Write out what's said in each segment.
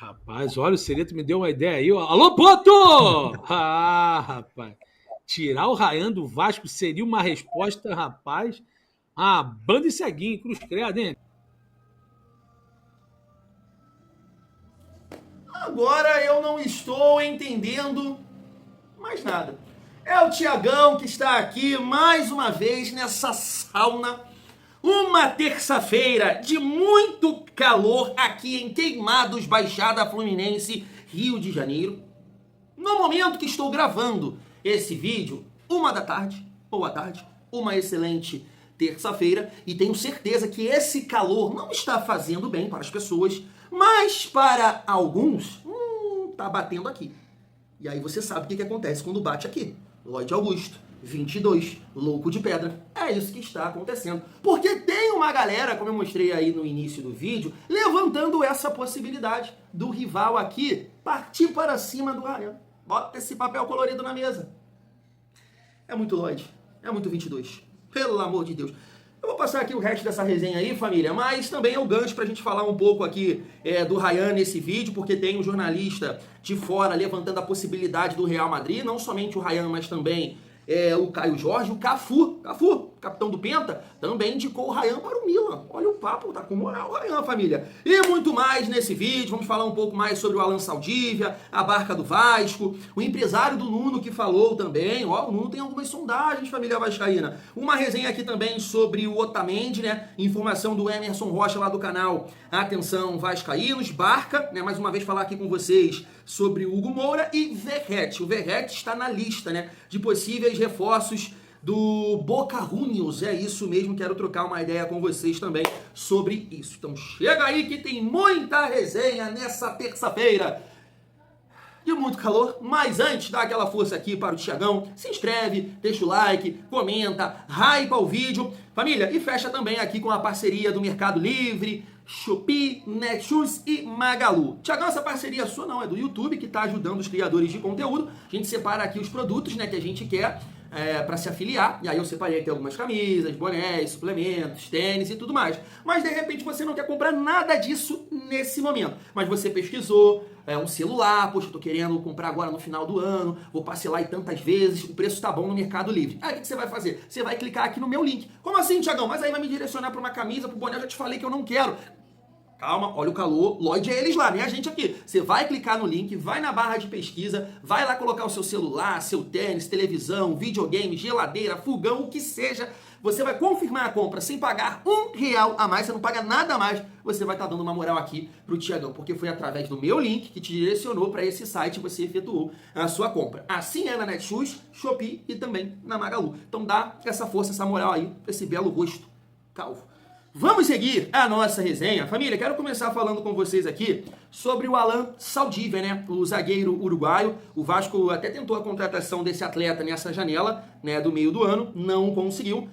Rapaz, olha, o Serito me deu uma ideia aí, ó. Alô, Poto! Ah, rapaz. Tirar o Ryan do Vasco seria uma resposta, rapaz. Ah, banda e ceguinho, cruz credo, hein? Agora eu não estou entendendo mais nada. É o Tiagão que está aqui mais uma vez nessa sauna. Uma terça-feira de muito calor aqui em Queimados, Baixada Fluminense, Rio de Janeiro. No momento que estou gravando esse vídeo, 1 da tarde, boa tarde, uma excelente terça-feira, e tenho certeza que esse calor não está fazendo bem para as pessoas, mas para alguns, tá batendo aqui. E aí você sabe o que acontece quando bate aqui. Lloyd Augusto, 22, louco de pedra. É isso que está acontecendo. Porque tem uma galera, como eu mostrei aí no início do vídeo, levantando essa possibilidade do rival aqui partir para cima do Ryan. Bota esse papel colorido na mesa. É muito Lloyd. É muito 22. Pelo amor de Deus. Eu vou passar aqui o resto dessa resenha aí, família, mas também é o gancho pra gente falar um pouco aqui do Ryan nesse vídeo, porque tem um jornalista de fora levantando a possibilidade do Real Madrid, não somente o Ryan, mas também o Caio Jorge, o Cafu, capitão do Penta, também indicou o Ryan para o Milan. Olha o papo, tá com moral o Ryan, família. E muito mais nesse vídeo, vamos falar um pouco mais sobre o Alan Saldívia, a barca do Vasco, o empresário do Nuno que falou também, ó, o Nuno tem algumas sondagens, família vascaína. Uma resenha aqui também sobre o Otamendi, né, informação do Emerson Rocha lá do canal Atenção Vascaínos, barca, né, mais uma vez falar aqui com vocês sobre o Hugo Moura e Verratti. O Verratti está na lista, né, de possíveis reforços do Boca Juniors. É isso mesmo, quero trocar uma ideia com vocês também sobre isso. Então chega aí que tem muita resenha nessa terça-feira de muito calor, mas antes, dá aquela força aqui para o Tiagão, se inscreve, deixa o like, comenta, hypa o vídeo, família, e fecha também aqui com a parceria do Mercado Livre, Shopee, Netshoes e Magalu. Tiagão, essa parceria sua não, é do YouTube, que está ajudando os criadores de conteúdo. A gente separa aqui os produtos, né, que a gente quer para se afiliar, e aí eu separei aqui algumas camisas, bonés, suplementos, tênis e tudo mais. Mas de repente você não quer comprar nada disso nesse momento, mas você pesquisou, um celular, poxa, eu tô querendo comprar agora no final do ano, vou parcelar aí tantas vezes, o preço tá bom no Mercado Livre. Aí o que você vai fazer? Você vai clicar aqui no meu link. Como assim, Tiagão? Mas aí vai me direcionar para uma camisa, pro boné, eu já te falei que eu não quero. Calma, olha o calor, Lloyd é eles lá, nem a gente aqui. Você vai clicar no link, vai na barra de pesquisa, vai lá colocar o seu celular, seu tênis, televisão, videogame, geladeira, fogão, o que seja. Você vai confirmar a compra sem pagar R$1 a mais, você não paga nada a mais. Você vai estar dando uma moral aqui pro Tiagão, porque foi através do meu link que te direcionou para esse site e você efetuou a sua compra. Assim é na Netshoes, Shopee e também na Magalu. Então dá essa força, essa moral aí pra esse belo rosto calvo. Vamos seguir a nossa resenha. Família, quero começar falando com vocês aqui sobre o Alan Saldívia, né? O zagueiro uruguaio. O Vasco até tentou a contratação desse atleta nessa janela, né, do meio do ano, não conseguiu.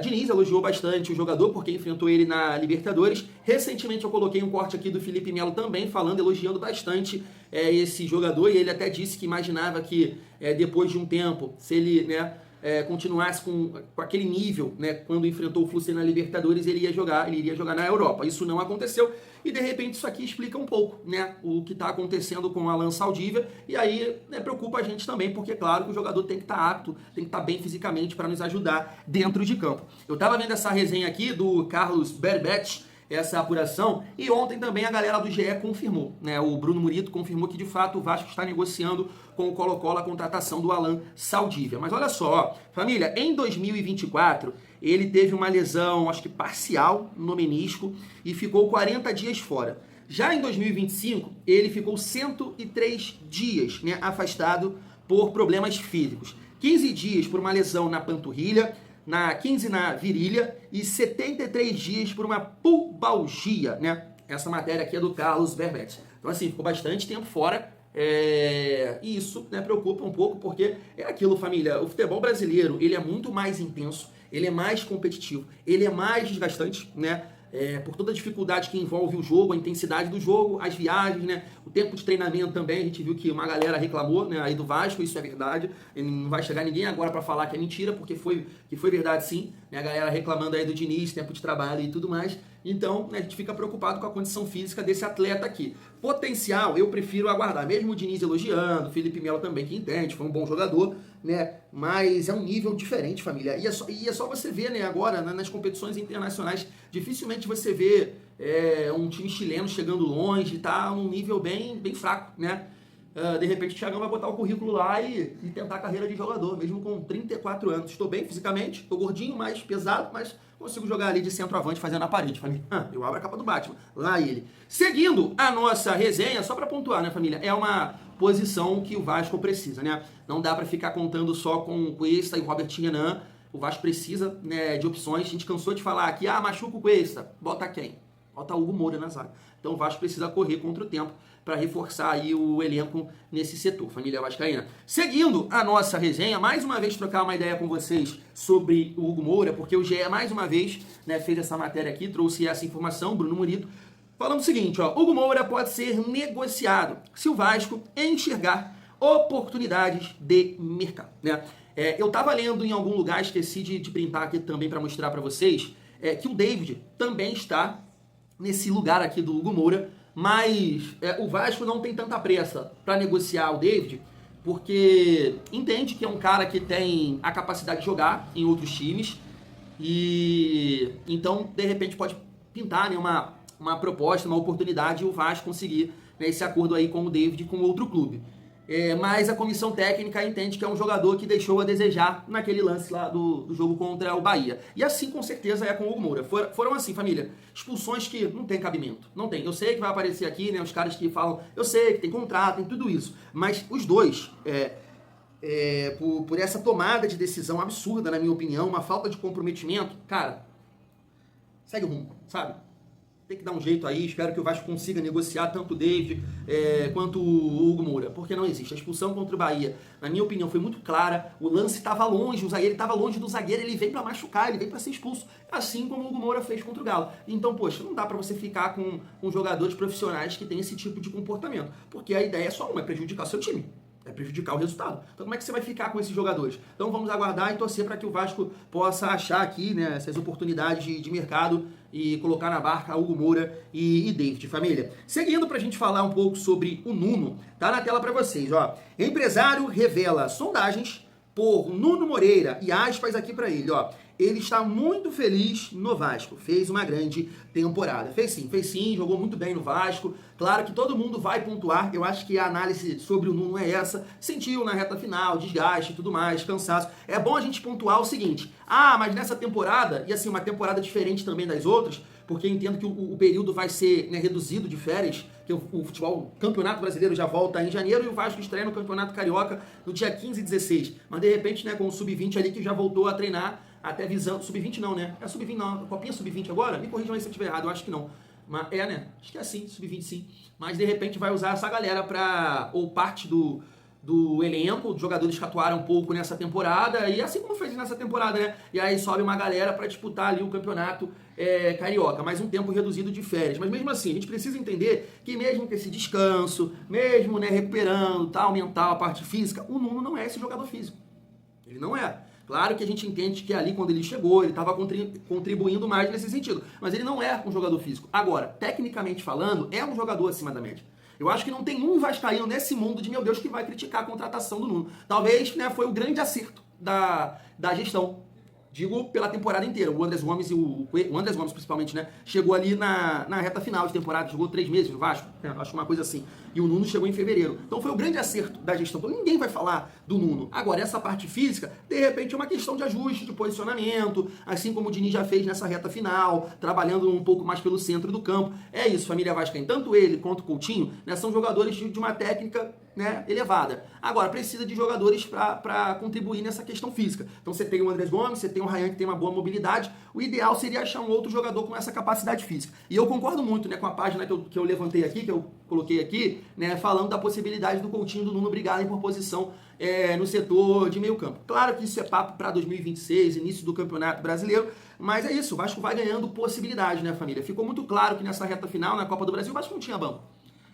Diniz elogiou bastante o jogador porque enfrentou ele na Libertadores. Recentemente eu coloquei um corte aqui do Felipe Melo também falando, elogiando bastante esse jogador, e ele até disse que imaginava que depois de um tempo, se ele, né, continuasse com aquele nível, né, quando enfrentou o Fluminense na Libertadores, ele iria jogar na Europa. Isso não aconteceu e de repente isso aqui explica um pouco, né, o que está acontecendo com o Alan Saldívia, e aí, né, preocupa a gente também, porque claro que o jogador tem que estar apto, tem que estar bem fisicamente para nos ajudar dentro de campo. Eu estava vendo essa resenha aqui do Carlos Berbet, essa apuração, e ontem também a galera do GE confirmou, né? O Bruno Murito confirmou que de fato o Vasco está negociando com o Colo-Colo a contratação do Alan Saldívia. Mas olha só, ó, família, em 2024 ele teve uma lesão, acho que parcial, no menisco e ficou 40 dias fora. Já em 2025 ele ficou 103 dias, né, afastado por problemas físicos. 15 dias por uma lesão na panturrilha, 15 na virilha e 73 dias por uma pubalgia, né? Essa matéria aqui é do Carlos Berbet. Então assim, ficou bastante tempo fora, e isso, né, preocupa um pouco, porque é aquilo, família, o futebol brasileiro, ele é muito mais intenso, ele é mais competitivo, ele é mais desgastante, né? Por toda a dificuldade que envolve o jogo, a intensidade do jogo, as viagens, né? O tempo de treinamento também, a gente viu que uma galera reclamou, né, aí do Vasco, isso é verdade, não vai chegar ninguém agora para falar que é mentira, porque foi verdade sim, né, a galera reclamando aí do Diniz, tempo de trabalho e tudo mais. Então, né, a gente fica preocupado com a condição física desse atleta aqui. Potencial, eu prefiro aguardar. Mesmo o Diniz elogiando, o Felipe Melo também, que entende, foi um bom jogador, né? Mas é um nível diferente, família. E é só você ver, né, agora, nas competições internacionais, dificilmente você vê um time chileno chegando longe, tá num nível bem, bem fraco, né? De repente o Thiagão vai botar o currículo lá e tentar a carreira de jogador, mesmo com 34 anos. Estou bem fisicamente, estou gordinho, mais pesado, mas consigo jogar ali de centroavante fazendo a parede, família. Eu abro a capa do Batman, lá ele. Seguindo a nossa resenha, só para pontuar, né, família, é uma posição que o Vasco precisa, né? Não dá para ficar contando só com o Cuesta e o Robert Renan. O Vasco precisa, né, de opções. A gente cansou de falar aqui, machuca o Cuesta, bota quem? Bota o Hugo Moura na zaga. Então o Vasco precisa correr contra o tempo para reforçar aí o elenco nesse setor, família vascaína. Seguindo a nossa resenha, mais uma vez trocar uma ideia com vocês sobre o Hugo Moura, porque o GE mais uma vez, né, fez essa matéria aqui, trouxe essa informação, Bruno Murito, falando o seguinte, Hugo Moura pode ser negociado se o Vasco enxergar oportunidades de mercado, né? Eu estava lendo em algum lugar, esqueci de printar aqui também para mostrar para vocês, que o David também está nesse lugar aqui do Hugo Moura, mas o Vasco não tem tanta pressa para negociar o David, porque entende que é um cara que tem a capacidade de jogar em outros times, e então, de repente, pode pintar, né, uma proposta, uma oportunidade, e o Vasco conseguir, né, esse acordo aí com o David com outro clube. Mas a comissão técnica entende que é um jogador que deixou a desejar naquele lance lá do jogo contra o Bahia. E assim, com certeza, é com o Hugo Moura. Foram assim, família, expulsões que não tem cabimento. Não tem. Eu sei que vai aparecer aqui, né, os caras que falam, eu sei que tem contrato, tem tudo isso. Mas os dois, por essa tomada de decisão absurda, na minha opinião, uma falta de comprometimento, cara, segue o rumo, sabe? Tem que dar um jeito aí, espero que o Vasco consiga negociar tanto o David quanto o Hugo Moura, porque não existe. A expulsão contra o Bahia, na minha opinião, foi muito clara, o lance estava longe, o zagueiro estava longe do zagueiro, ele veio para machucar, ele veio para ser expulso, assim como o Hugo Moura fez contra o Galo. Então, poxa, não dá para você ficar com jogadores profissionais que têm esse tipo de comportamento, porque a ideia é só uma, é prejudicar seu time. É prejudicar o resultado. Então como é que você vai ficar com esses jogadores? Então vamos aguardar e torcer para que o Vasco possa achar aqui, né, essas oportunidades de mercado e colocar na barca Hugo Moura e David, família. Seguindo para a gente falar um pouco sobre o Nuno, tá na tela para vocês, Empresário revela sondagens por Nuno Moreira e aspas aqui para ele, Ele está muito feliz no Vasco, fez uma grande temporada. Fez sim, jogou muito bem no Vasco. Claro que todo mundo vai pontuar, eu acho que a análise sobre o Nuno é essa. Sentiu na reta final, desgaste e tudo mais, cansaço. É bom a gente pontuar o seguinte, mas nessa temporada, e assim, uma temporada diferente também das outras, porque eu entendo que o período vai ser, né, reduzido de férias, que o futebol, o Campeonato Brasileiro já volta em janeiro e o Vasco estreia no Campeonato Carioca no dia 15 e 16. Mas de repente, né, com o Sub-20 ali que já voltou a treinar, até visando, Sub-20 não, né? É Sub-20 não, Copinha Sub-20 agora? Me corrijam aí se eu estiver errado, eu acho que não. Mas né? Acho que é assim, Sub-20 sim. Mas de repente vai usar essa galera ou parte do elenco, os jogadores que atuaram um pouco nessa temporada, e assim como fez nessa temporada, né? E aí sobe uma galera para disputar ali o campeonato carioca, mais um tempo reduzido de férias. Mas mesmo assim, a gente precisa entender que mesmo com esse descanso, mesmo, né, recuperando tal, mental, a parte física, o Nuno não é esse jogador físico. Ele não é. Claro que a gente entende que ali, quando ele chegou, ele estava contribuindo mais nesse sentido. Mas ele não é um jogador físico. Agora, tecnicamente falando, é um jogador acima da média. Eu acho que não tem um vascaíno nesse mundo de, meu Deus, que vai criticar a contratação do Nuno. Talvez, né, foi o grande acerto da gestão. Digo pela temporada inteira. O Andrés Gomes o Andrés Gomes principalmente, né? Chegou ali na reta final de temporada, jogou 3 meses no Vasco, acho uma coisa assim. E o Nuno chegou em fevereiro. Então foi o grande acerto da gestão. Então ninguém vai falar do Nuno. Agora, essa parte física, de repente, é uma questão de ajuste, de posicionamento, assim como o Diniz já fez nessa reta final, trabalhando um pouco mais pelo centro do campo. É isso, família vascaína. Tanto ele quanto o Coutinho, né, são jogadores de uma técnica, né, elevada. Agora, precisa de jogadores para contribuir nessa questão física. Então você tem o Andrés Gomes, você tem o Ryan que tem uma boa mobilidade. O ideal seria achar um outro jogador com essa capacidade física. E eu concordo muito, né, com a página que eu levantei aqui, que eu coloquei aqui, né, falando da possibilidade do Coutinho e do Nuno brigarem por posição no setor de meio campo. Claro que isso é papo para 2026, início do Campeonato Brasileiro, mas é isso, o Vasco vai ganhando possibilidade, né, família? Ficou muito claro que nessa reta final, na Copa do Brasil, o Vasco não tinha banco.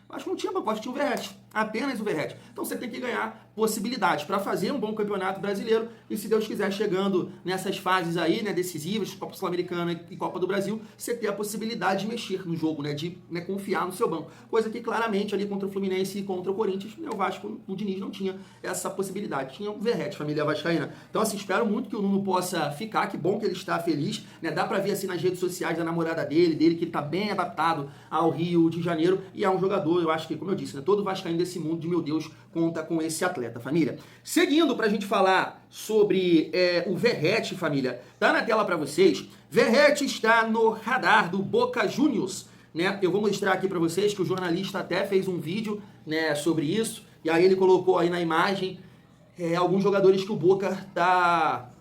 O Vasco não tinha banco, o Vasco tinha o Verratti, apenas o Verratti. Então você tem que ganhar possibilidades para fazer um bom campeonato brasileiro e, se Deus quiser, chegando nessas fases aí, né, decisivas, Copa Sul-Americana e Copa do Brasil, você ter a possibilidade de mexer no jogo, né, de confiar no seu banco. Coisa que claramente ali contra o Fluminense e contra o Corinthians, né, o Vasco, o Diniz não tinha essa possibilidade. Tinha o Verratti, família vascaína. Então, assim, espero muito que o Nuno possa ficar, que bom que ele está feliz, né, dá para ver assim nas redes sociais da namorada dele que ele tá bem adaptado ao Rio de Janeiro e é um jogador, eu acho que, como eu disse, né, todo vascaíno desse mundo de meu Deus conta com esse atleta, família. Seguindo pra gente falar sobre o Verratti, família, tá na tela pra vocês. Verratti está no radar do Boca Juniors, né? Eu vou mostrar aqui pra vocês que o jornalista até fez um vídeo, né, sobre isso, e aí ele colocou aí na imagem alguns jogadores que o Boca tá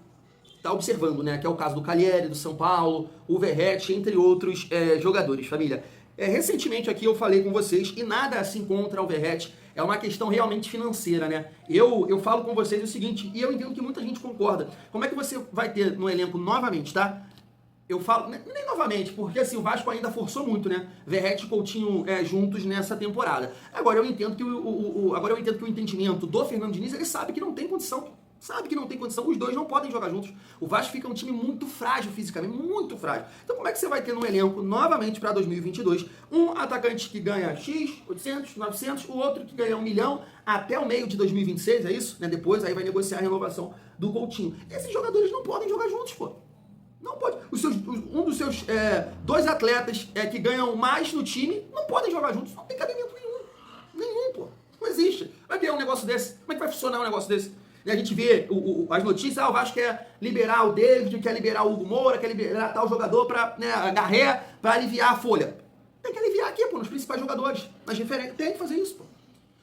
observando, né? Que é o caso do Calleri, do São Paulo, o Verratti, entre outros jogadores, família. Recentemente aqui eu falei com vocês, e nada assim contra o Verratti, é uma questão realmente financeira, né? Eu falo com vocês o seguinte, e eu entendo que muita gente concorda. Como é que você vai ter no elenco novamente, tá? Eu falo, nem novamente, porque assim, o Vasco ainda forçou muito, né? Verratti e Coutinho juntos nessa temporada. Agora eu entendo que o entendimento do Fernando Diniz, ele sabe que não tem condição. Sabe que não tem condição, os dois não podem jogar juntos. O Vasco fica um time muito frágil fisicamente, muito frágil. Então como é que você vai ter no elenco, novamente para 2022, um atacante que ganha X, 800, 900, o outro que ganha 1 milhão até o meio de 2026, é isso? Né? Depois aí vai negociar a renovação do Coutinho. Esses jogadores não podem jogar juntos, pô. Não pode. Um dos seus dois atletas que ganham mais no time não podem jogar juntos. Não tem cabimento nenhum. Nenhum, pô. Não existe. Vai criar um negócio desse? Como é que vai funcionar um negócio desse? E a gente vê as notícias, o Vasco quer liberar o David, quer liberar o Hugo Moura, quer liberar tal jogador para a Garré, para aliviar a folha. Tem que aliviar aqui, pô, nos principais jogadores. Nas referências. Tem que fazer isso, pô.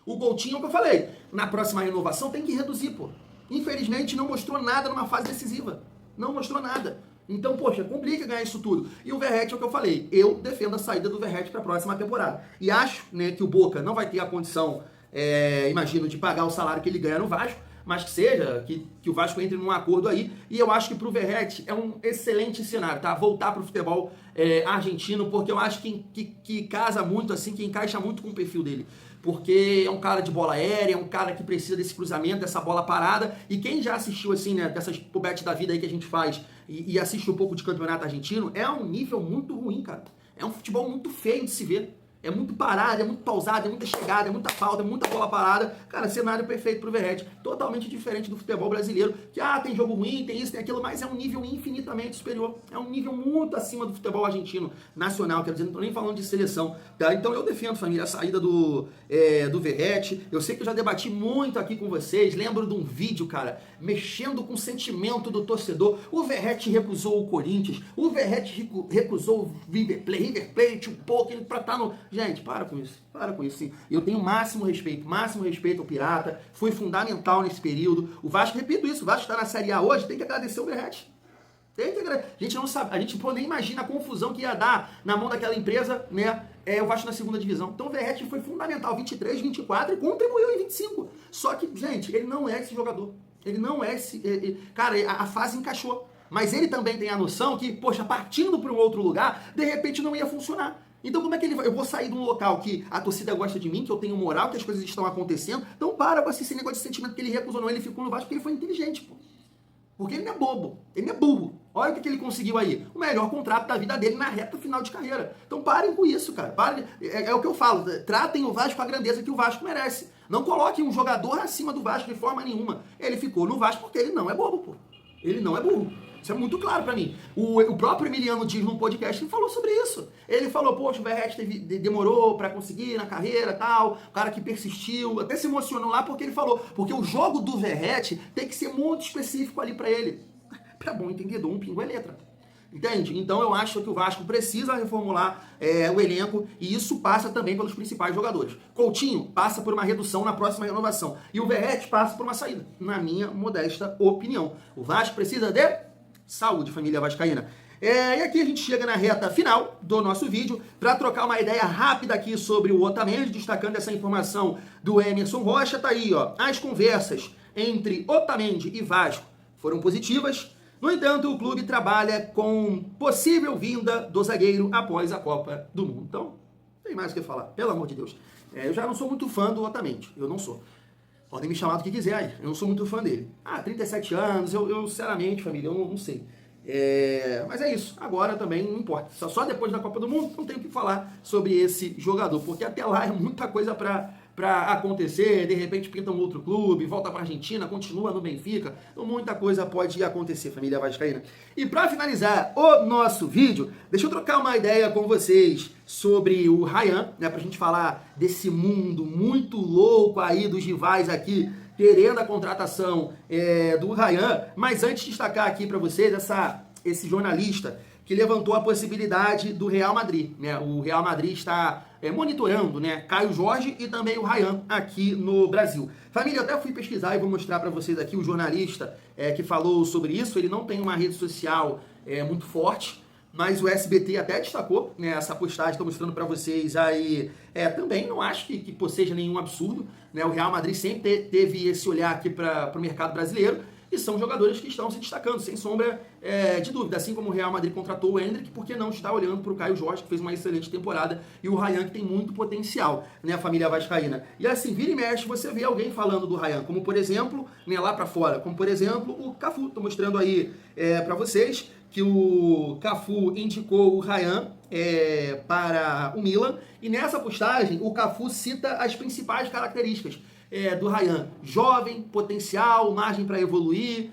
O Coutinho, que eu falei, na próxima renovação tem que reduzir, pô. Infelizmente não mostrou nada numa fase decisiva. Não mostrou nada. Então, poxa, complica ganhar isso tudo. E o Verratti é o que eu falei. Eu defendo a saída do Verratti para a próxima temporada. E acho, né, que o Boca não vai ter a condição, imagino, de pagar o salário que ele ganha no Vasco, mas que seja, que o Vasco entre num acordo aí, e eu acho que pro Verratti é um excelente cenário, tá? Voltar pro futebol argentino, porque eu acho que casa muito, assim, que encaixa muito com o perfil dele. Porque é um cara de bola aérea, é um cara que precisa desse cruzamento, dessa bola parada, e quem já assistiu, assim, né, dessas pubetes da vida aí que a gente faz, e assiste um pouco de campeonato argentino, é um nível muito ruim, cara. É um futebol muito feio de se ver. É muito parado, é muito pausado, é muita chegada, é muita falta, é muita bola parada. Cara, cenário perfeito pro Verratti. Totalmente diferente do futebol brasileiro, que tem jogo ruim, tem isso, tem aquilo, mas é um nível infinitamente superior. É um nível muito acima do futebol argentino nacional, quer dizer, não tô nem falando de seleção, tá? Então eu defendo, família, a saída do Verratti. Eu sei que eu já debati muito aqui com vocês, lembro de um vídeo, cara, mexendo com o sentimento do torcedor. O Verratti recusou o Corinthians, o Verratti recusou o River Plate um pouco, ele pra estar no... Gente, para com isso, sim. Eu tenho máximo respeito ao Pirata, foi fundamental nesse período. O Vasco, repito isso, o Vasco está na Série A hoje, tem que agradecer o Verratti. A gente não sabe, a gente nem imagina a confusão que ia dar na mão daquela empresa, né? O Vasco na segunda divisão. Então o Verratti foi fundamental, 23, 24 e contribuiu em 25. Só que, gente, ele não é esse jogador. Ele não é esse... Cara, a fase encaixou. Mas ele também tem a noção que, poxa, partindo para um outro lugar, de repente não ia funcionar. Então como é que ele vai? Eu vou sair de um local que a torcida gosta de mim, que eu tenho moral, que as coisas estão acontecendo. Então para com esse negócio de sentimento que ele recusou. Não, ele ficou no Vasco porque ele foi inteligente, pô. Porque ele não é bobo, ele não é burro. Olha o que ele conseguiu aí. O melhor contrato da vida dele na reta final de carreira. Então parem com isso, cara. Parem. É o que eu falo. Tratem o Vasco com a grandeza que o Vasco merece. Não coloquem um jogador acima do Vasco de forma nenhuma. Ele ficou no Vasco porque ele não é bobo, pô. Ele não é burro. Isso é muito claro pra mim. O próprio Emiliano diz num podcast, ele falou sobre isso. Ele falou, poxa, o Verratti demorou pra conseguir na carreira e tal, o cara que persistiu, até se emocionou lá porque ele falou, porque o jogo do Verratti tem que ser muito específico ali pra ele. Pra bom entendedor, um pingo é letra. Entende? Então eu acho que o Vasco precisa reformular o elenco e isso passa também pelos principais jogadores. Coutinho passa por uma redução na próxima renovação e o Verratti passa por uma saída, na minha modesta opinião. O Vasco precisa de saúde, família vascaína. E aqui a gente chega na reta final do nosso vídeo para trocar uma ideia rápida aqui sobre o Otamendi, destacando essa informação do Emerson Rocha. Tá aí, ó, as conversas entre Otamendi e Vasco foram positivas. No entanto, o clube trabalha com possível vinda do zagueiro após a Copa do Mundo. Então, tem mais o que falar, pelo amor de Deus. Eu já não sou muito fã do Otamendi, eu não sou. Podem me chamar do que quiser aí, eu não sou muito fã dele. 37 anos, eu sinceramente, família, eu não sei. Mas é isso, agora também não importa. Só depois da Copa do Mundo não tenho o que falar sobre esse jogador, porque até lá é muita coisa para acontecer, de repente pinta um outro clube, volta para Argentina, continua no Benfica, então muita coisa pode acontecer, família vascaína. E para finalizar o nosso vídeo, deixa eu trocar uma ideia com vocês sobre o Ryan, né, pra gente falar desse mundo muito louco aí dos rivais aqui, querendo a contratação do Ryan, mas antes de destacar aqui para vocês esse jornalista que levantou a possibilidade do Real Madrid, né? O Real Madrid está monitorando, né, Caio Jorge e também o Ryan aqui no Brasil. Família, eu até fui pesquisar e vou mostrar para vocês aqui o jornalista que falou sobre isso. Ele não tem uma rede social muito forte, mas o SBT até destacou, né, essa postagem, estou mostrando para vocês aí. Também não acho que seja nenhum absurdo, né? O Real Madrid sempre teve esse olhar aqui para o mercado brasileiro, e são jogadores que estão se destacando, sem sombra de dúvida. Assim como o Real Madrid contratou o Endrick, por que não está olhando para o Caio Jorge, que fez uma excelente temporada, e o Ryan, que tem muito potencial, né, a família vascaína. E assim, vira e mexe, você vê alguém falando do Ryan, como por exemplo, né, lá para fora, como por exemplo o Cafu. Estou mostrando aí para vocês que o Cafu indicou o Ryan para o Milan, e nessa postagem o Cafu cita as principais características do Ryan: jovem, potencial, margem para evoluir,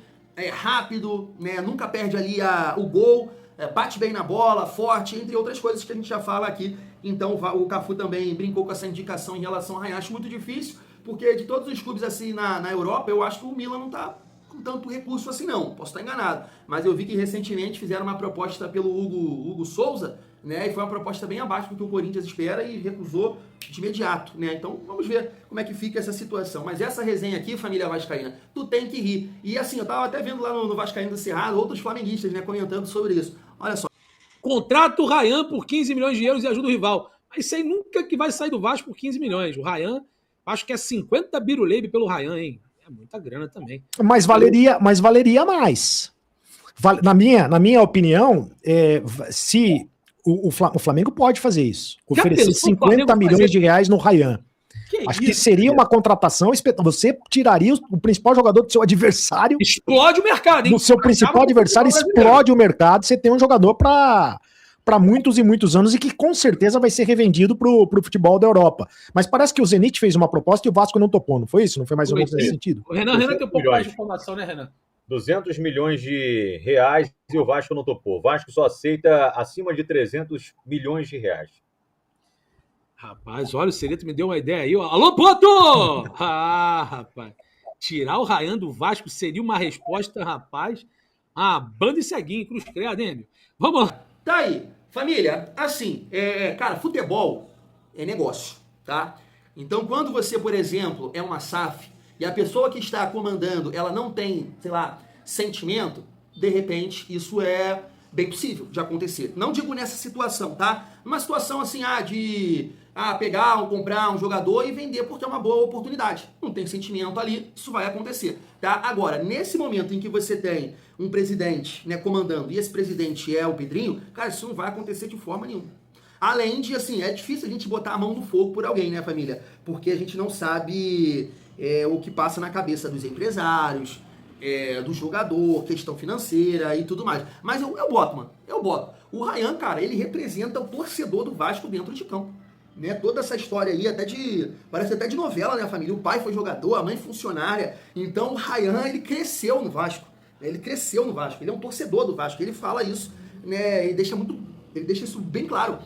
rápido, né, nunca perde ali o gol, bate bem na bola, forte, entre outras coisas que a gente já fala aqui. Então o Cafu também brincou com essa indicação em relação ao Ryan. Acho muito difícil, porque de todos os clubes assim na Europa, eu acho que o Milan não está com tanto recurso assim não, posso estar enganado, mas eu vi que recentemente fizeram uma proposta pelo Hugo Souza, né, e foi uma proposta bem abaixo do que o Corinthians espera e recusou de imediato, né? Então vamos ver como é que fica essa situação. Mas essa resenha aqui, família vascaína, tu tem que rir. E assim, eu tava até vendo lá no Vascaíno do Cerrado outros flamenguistas, né, comentando sobre isso. Olha só. Contrata o Ryan por 15 milhões de euros e ajuda o rival. Mas isso aí nunca que vai sair do Vasco por 15 milhões. O Ryan, acho que é 50 biruleibe pelo Ryan, hein? É muita grana também. Mas valeria mais. Na minha opinião, se o Flamengo pode fazer isso. Oferecer 50 milhões de reais no Ryan. Acho que seria uma contratação espetacular. Você tiraria o principal jogador do seu adversário. Explode o mercado, hein? Do seu principal adversário, explode o mercado. Você tem um jogador para muitos e muitos anos e que com certeza vai ser revendido pro futebol da Europa. Mas parece que o Zenit fez uma proposta e o Vasco não topou, não foi isso? Não foi mais ou menos nesse sentido? O Renan tem um pouco mais de informação, né, Renan? 200 milhões de reais e o Vasco não topou. O Vasco só aceita acima de 300 milhões de reais. Rapaz, olha, o Celito me deu uma ideia aí. Alô, Poto! Rapaz. Tirar o Ryan do Vasco seria uma resposta, rapaz. Banda e ceguinho, cruz credo, hein, meu? Vamos lá. Tá aí. Família, assim, cara, futebol é negócio, tá? Então, quando você, por exemplo, é uma SAF e a pessoa que está comandando, ela não tem, sei lá, sentimento, de repente, isso é bem possível de acontecer. Não digo nessa situação, tá? Uma situação assim, de pegar ou comprar um jogador e vender porque é uma boa oportunidade. Não tem sentimento ali, isso vai acontecer, tá? Agora, nesse momento em que você tem um presidente, né, comandando, e esse presidente é o Pedrinho, cara, isso não vai acontecer de forma nenhuma. Além de, assim, é difícil a gente botar a mão no fogo por alguém, né, família? Porque a gente não sabe o que passa na cabeça dos empresários, do jogador, questão financeira e tudo mais. Mas eu boto, mano. Eu boto. O Ryan, cara, ele representa o torcedor do Vasco dentro de campo. Né? Toda essa história aí, parece até de novela, né, família? O pai foi jogador, a mãe funcionária. Então o Ryan, ele cresceu no Vasco. Ele cresceu no Vasco. Ele é um torcedor do Vasco. Ele fala isso, né? Ele deixa isso bem claro.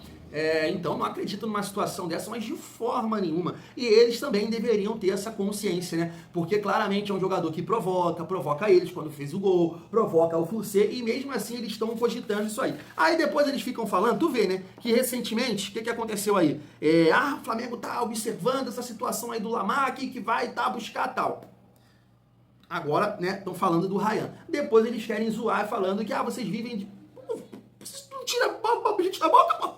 Então não acredito numa situação dessa, mas de forma nenhuma. E eles também deveriam ter essa consciência, né? Porque claramente é um jogador que provoca eles quando fez o gol, provoca o Flucê, e mesmo assim eles estão cogitando isso aí. Aí depois eles ficam falando, tu vê, né? Que recentemente, o que aconteceu aí? O Flamengo tá observando essa situação aí do Lamarck, que vai buscar tal. Agora, né, estão falando do Ryan. Depois eles querem zoar falando que, vocês vivem de... Vocês não tiram a gente da boca, pô.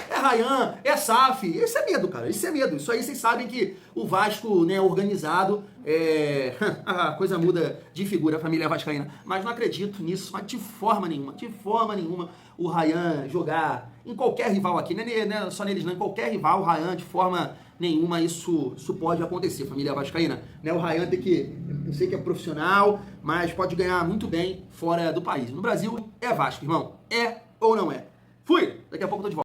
É Ryan, é SAF. Isso é medo, cara. Isso é medo. Isso aí vocês sabem que o Vasco, né, organizado, a coisa muda de figura, a família vascaína. Mas não acredito nisso, mas de forma nenhuma, o Ryan jogar em qualquer rival aqui, não é só neles, não, em qualquer rival, o Ryan, de forma nenhuma, isso pode acontecer, família vascaína. Né, o Ryan tem que, eu sei que é profissional, mas pode ganhar muito bem fora do país. No Brasil, é Vasco, irmão. É ou não é? Fui! Daqui a pouco eu tô de volta.